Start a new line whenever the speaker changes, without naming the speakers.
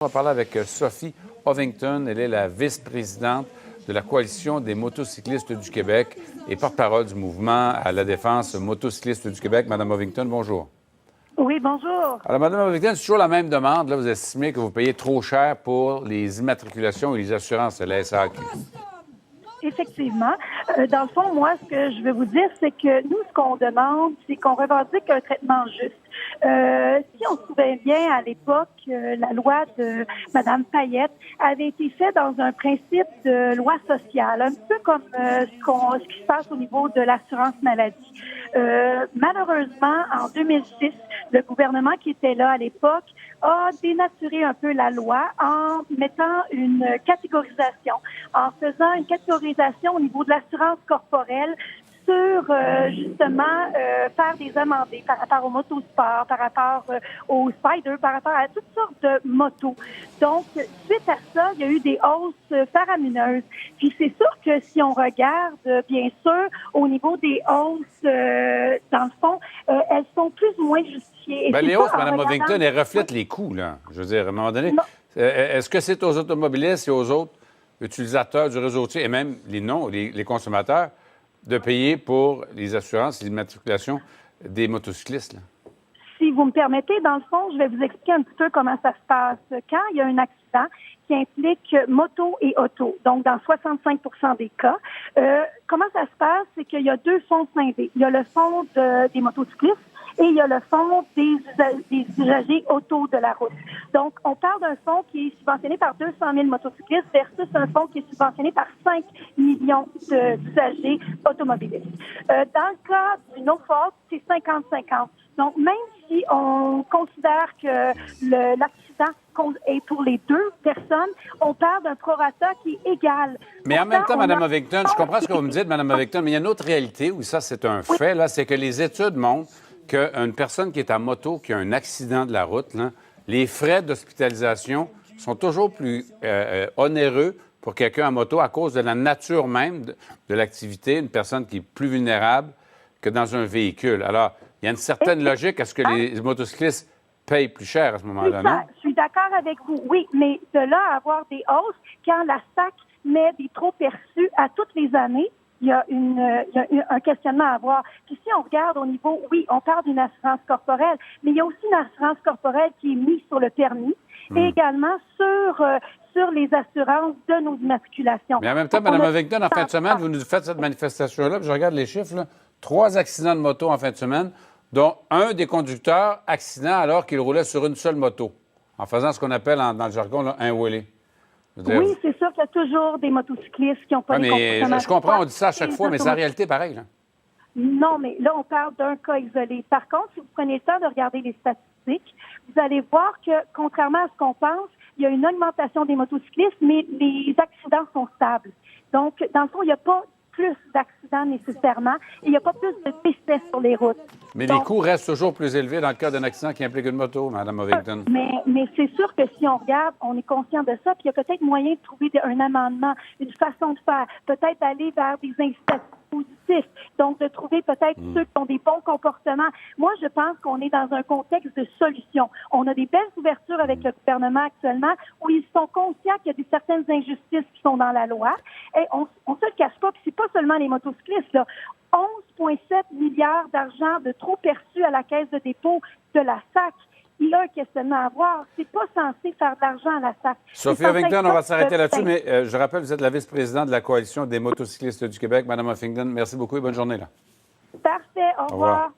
On va parler avec Sophie Ovington. Elle est la vice-présidente de la Coalition des motocyclistes du Québec et porte-parole du mouvement à la défense motocycliste du Québec. Madame Ovington, bonjour.
Oui, bonjour.
Alors, Madame Ovington, c'est toujours la même demande. Là, vous estimez que vous payez trop cher pour les immatriculations et les assurances de la SAQ.
Effectivement. Dans le fond, moi, ce que je veux vous dire, c'est que nous, ce qu'on demande, c'est qu'on revendique un traitement juste. Si on se souvient bien, à l'époque, la loi de Mme Payette avait été faite dans un principe de loi sociale, un peu comme ce qui se passe au niveau de l'assurance maladie. Malheureusement, en 2006, le gouvernement qui était là à l'époque a dénaturé un peu la loi en mettant une catégorisation, en faisant une catégorisation au niveau de l'assurance corporelle sur justement faire des amendés par rapport au motosport, par rapport au spider, par rapport à toutes sortes de motos. Donc, suite à ça, il y a eu des hausses faramineuses. Puis c'est sûr que si on regarde, bien sûr, au niveau des hausses, dans le fond, elles sont plus ou moins justifiées.
Bien, les hausses, Mme Ovington, elles reflètent les coûts, là. Je veux dire, à un moment donné, est-ce que c'est aux automobilistes et aux autres utilisateurs du réseau routier et même les consommateurs de payer pour les assurances et l'immatriculation des motocyclistes, là?
Si vous me permettez, dans le fond, je vais vous expliquer un petit peu comment ça se passe. Quand il y a un accident qui implique moto et auto, donc dans 65 des cas, comment ça se passe? C'est qu'il y a deux fonds scindés. Il y a le fonds des motocyclistes et il y a le fonds des usagers auto de la route. Donc, on parle d'un fonds qui est subventionné par 200 000 motocyclistes versus un fonds qui est subventionné par 5 millions d'usagers automobilistes. Dans le cas du no-fault, c'est 50-50. Donc, même si on considère que l'accident est pour les deux personnes, on parle d'un prorata qui est égal.
Mais en même temps, Mme Ovington, je comprends ce que vous me dites, Mme Ovington, mais il y a une autre réalité où ça, c'est un fait, là, c'est que les études montrent qu'une personne qui est à moto, qui a un accident de la route, là, les frais d'hospitalisation sont toujours plus onéreux pour quelqu'un à moto à cause de la nature même de l'activité, une personne qui est plus vulnérable que dans un véhicule. Alors, il y a une certaine logique à ce que les motocyclistes payent plus cher à ce moment-là, non?
Je suis d'accord avec vous, oui, mais de là à avoir des hausses, quand la SAC met des trop perçus à toutes les années, il y a un questionnement à avoir. Puis si on regarde au niveau, oui, on parle d'une assurance corporelle, mais il y a aussi une assurance corporelle qui est mise sur le permis et également sur les assurances de nos immatriculations.
Mais en même temps, Mme Ovington, en fin de semaine, vous nous faites cette manifestation-là, puis je regarde les chiffres, là, 3 accidents de moto en fin de semaine, dont un des conducteurs accident alors qu'il roulait sur une seule moto, en faisant ce qu'on appelle dans le jargon là, un wheelie.
Oui, c'est sûr qu'il y a toujours des motocyclistes qui n'ont pas les comportements.
Je comprends, on dit ça à chaque fois, mais c'est la réalité pareil, là.
Non, mais là, on parle d'un cas isolé. Par contre, si vous prenez le temps de regarder les statistiques, vous allez voir que, contrairement à ce qu'on pense, il y a une augmentation des motocyclistes, mais les accidents sont stables. Donc, dans le fond, il n'y a pas plus d'accidents nécessairement et il n'y a pas plus de décès sur les routes.
Mais les coûts restent toujours plus élevés dans le cas d'un accident qui implique une moto, Mme Ovington.
Mais c'est sûr que si on regarde, on est conscient de ça, puis il y a peut-être moyen de trouver un amendement, une façon de faire, peut-être d'aller vers des incitatifs positifs, donc de trouver peut-être ceux qui ont des bons comportements. Moi, je pense qu'on est dans un contexte de solution. On a des belles ouvertures avec le gouvernement actuellement où ils sont conscients qu'il y a certaines injustices qui sont dans la loi. Et on se le cache pas, puis c'est pas seulement les motocyclistes, là. 11,7 milliards d'argent de trop perçus à la caisse de dépôt de la SAC. Il y a un questionnement à avoir. C'est pas censé faire de l'argent à la SAC.
Sophie Ovington, on va s'arrêter là-dessus, mais je rappelle, vous êtes la vice-présidente de la Coalition des motocyclistes du Québec. Mme Ovington, merci beaucoup et bonne journée, là.
Parfait. Au revoir.